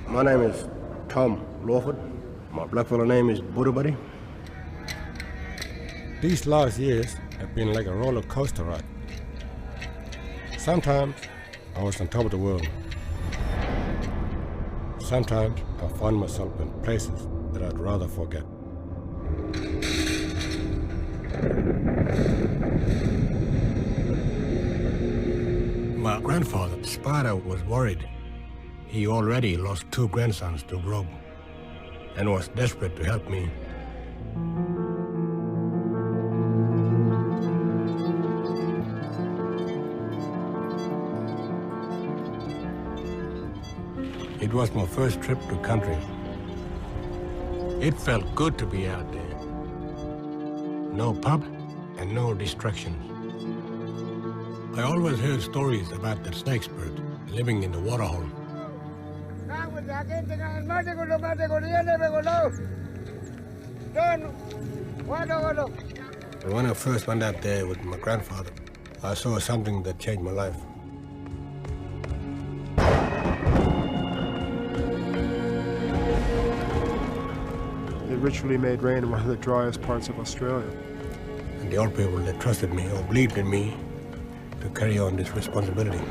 My name is Tom Lawford. My blackfellow name is PUTUPARRI. These last years have been like a roller coaster ride. Sometimes I was on top of the world. Sometimes I found myself in places that I'd rather forget. My grandfather, Spider, was worried. He already lost 2 grandsons to rope and was desperate to help me. It was my first trip to country. It felt good to be out there. No pub and no distractions. I always heard stories about the snake spirit living in the waterhole. But when I first went out there with my grandfather, I saw something that changed my life. They ritually made rain in one of the driest parts of Australia. And the old people that trusted me or believed in me to carry on this responsibility.